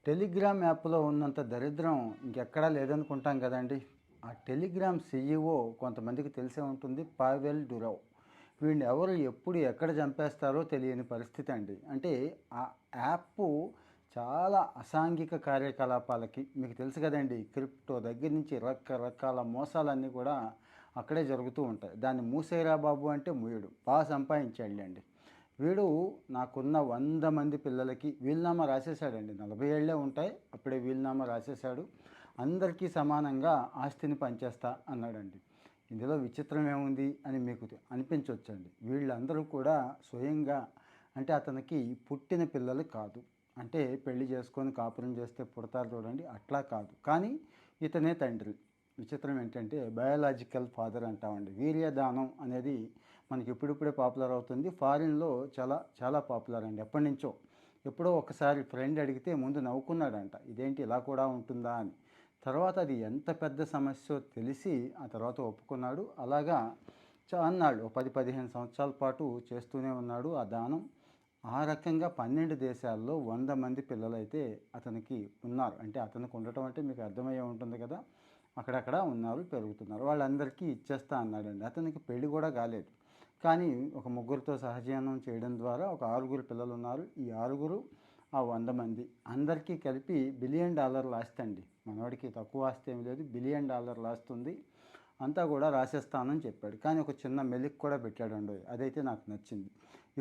Telegram యాప్‌లో ఉన్నంత దరిద్రం ఇంకెక్కడా లేదనుకుంటాం గదండీ! ఆ టెలిగ్రామ్ సీఈఓ కొంతమందికి తెలిసే ఉంటుంది. పావెల్ డురావ్. వీడిని ఎవరు, ఎప్పుడు, ఎక్కడ చంపేస్తారో తెలియని పరిస్థితి అండి. అంటే ఆ యాపు చాలా అసాంఘిక కార్యకలాపాలకి మీకు తెలుసు కదండీ! క్రిప్టో దగ్గర నుంచి రకరకాల మోసాలన్నీ కూడా అక్కడే జరుగుతూ ఉంటాయి. దాన్ని మూసేయరా బాబు అంటే మూయడు. సంపాదించాడులెండి. వీడు నాకున్న 100 మంది పిల్లలకి వీలునామా రాసేసాడండి. 40 ఏళ్లే ఉంటాయి. అప్పుడే వీలునామా రాసేసాడు. అందరికీ సమానంగా ఆస్తిని పంచేస్తా అన్నాడండి. ఇందులో విచిత్రం ఏముంది అని మీకు అనిపించవచ్చండి. వీళ్ళందరూ కూడా స్వయంగా, అంటే అతనికి పుట్టిన పిల్లలు కాదు. అంటే పెళ్లి చేసుకొని కాపురం చేస్తే పుడతారు చూడండి, అట్లా కాదు. కానీ ఇతనే తండ్రి. విచిత్రం ఏంటంటే బయాలజికల్ ఫాదర్ అంటామండి. వీర్యదానం అనేది మనకి ఇప్పుడిప్పుడే పాపులర్ అవుతుంది. ఫారిన్లో చాలా చాలా పాపులర్ అండి. ఎప్పటి నుంచో. ఎప్పుడో ఒకసారి ఫ్రెండ్ అడిగితే ముందు నవ్వుకున్నాడంట, ఇదేంటి ఇలా కూడా ఉంటుందా అని. తర్వాత అది ఎంత పెద్ద సమస్యో తెలిసి ఆ తర్వాత ఒప్పుకున్నాడు. అలాగా అన్నాడు, 10-15 సంవత్సరాల పాటు చేస్తూనే ఉన్నాడు ఆ దానం. ఆ రకంగా 12 దేశాల్లో 100 మంది పిల్లలైతే అతనికి ఉన్నారు. అంటే అతనికి ఉండటం అంటే మీకు అర్థమయ్యే ఉంటుంది కదా. అక్కడక్కడ ఉన్నారు, పెరుగుతున్నారు. వాళ్ళందరికీ ఇచ్చేస్తా అన్నాడండి. అతనికి పెళ్లి కూడా కాలేదు. కానీ ఒక ముగ్గురితో సహజీవనం చేయడం ద్వారా ఒక 6 పిల్లలు ఉన్నారు. ఈ 6 ఆ 100 మంది అందరికీ కలిపి $1 బిలియన్ ఆస్తి అండి. మనవాడికి తక్కువ ఆస్తి ఏమి లేదు. $1 బిలియన్ ఆస్తి ఉంది. అంతా కూడా రాసేస్తానని చెప్పాడు. కానీ ఒక చిన్న మెలిక్ కూడా పెట్టాడండి. అదైతే నాకు నచ్చింది.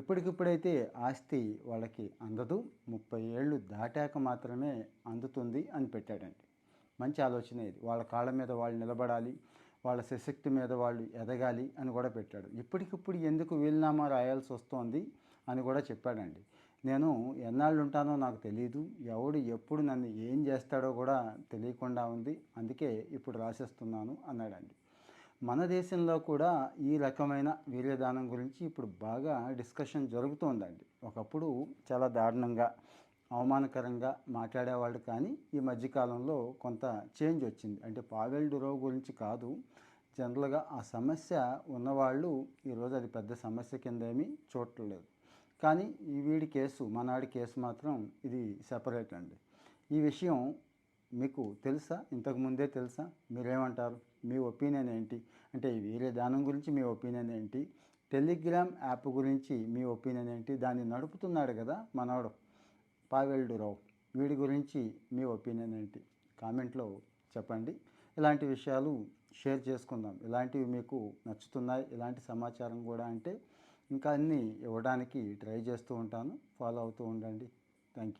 ఇప్పటికిప్పుడైతే ఆస్తి వాళ్ళకి అందదు, 30 ఏళ్ళు దాటాక మాత్రమే అందుతుంది అని పెట్టాడండి. మంచి ఆలోచన ఇది. వాళ్ళ కాళ్ళ మీద వాళ్ళు నిలబడాలి, వాళ్ళ శక్తి మీద వాళ్ళు ఎదగాలి అని కూడా పెట్టాడు. ఇప్పటికిప్పుడు ఎందుకు వీలునామా రాయాల్సి వస్తోంది అని కూడా చెప్పాడండి. నేను ఎన్నాళ్ళు ఉంటానో నాకు తెలియదు, ఎవడు ఎప్పుడు నన్ను ఏం చేస్తాడో కూడా తెలియకుండా ఉంది, అందుకే ఇప్పుడు రాసేస్తున్నాను అన్నాడండి. మన దేశంలో కూడా ఈ రకమైన వీర్యదానం గురించి ఇప్పుడు బాగా డిస్కషన్ జరుగుతోందండి. ఒకప్పుడు చాలా దారుణంగా, అవమానకరంగా మాట్లాడేవాళ్ళు. కానీ ఈ మధ్యకాలంలో కొంత చేంజ్ వచ్చింది. అంటే పావెల్ డురావ్ గురించి కాదు, జనరల్గా ఆ సమస్య ఉన్నవాళ్ళు ఈరోజు అది పెద్ద సమస్య కింద ఏమీ చూడట్లేదు. కానీ ఈ వీడి కేసు, మనాడి కేసు మాత్రం ఇది సెపరేట్ అండి. ఈ విషయం మీకు తెలుసా? ఇంతకుముందే తెలుసా? మీరేమంటారు? మీ ఒపీనియన్ ఏంటి? అంటే ఈ వీర్యదానం గురించి మీ ఒపీనియన్ ఏంటి? టెలిగ్రామ్ యాప్ గురించి మీ ఒపీనియన్ ఏంటి? దాన్ని నడుపుతున్నాడు కదా మనవాడు పావెల్ డురావ్, వీడి గురించి మీ ఒపీనియన్ ఏంటి? కామెంట్లో చెప్పండి. ఇలాంటి విషయాలు షేర్ చేసుకుందాం. ఇలాంటివి మీకు నచ్చుతున్నాయి, ఇలాంటి సమాచారం కూడా అంటే ఇంకా అన్నీ ఇవ్వడానికి ట్రై చేస్తూ ఉంటాను. ఫాలో అవుతూ ఉండండి. Thank you.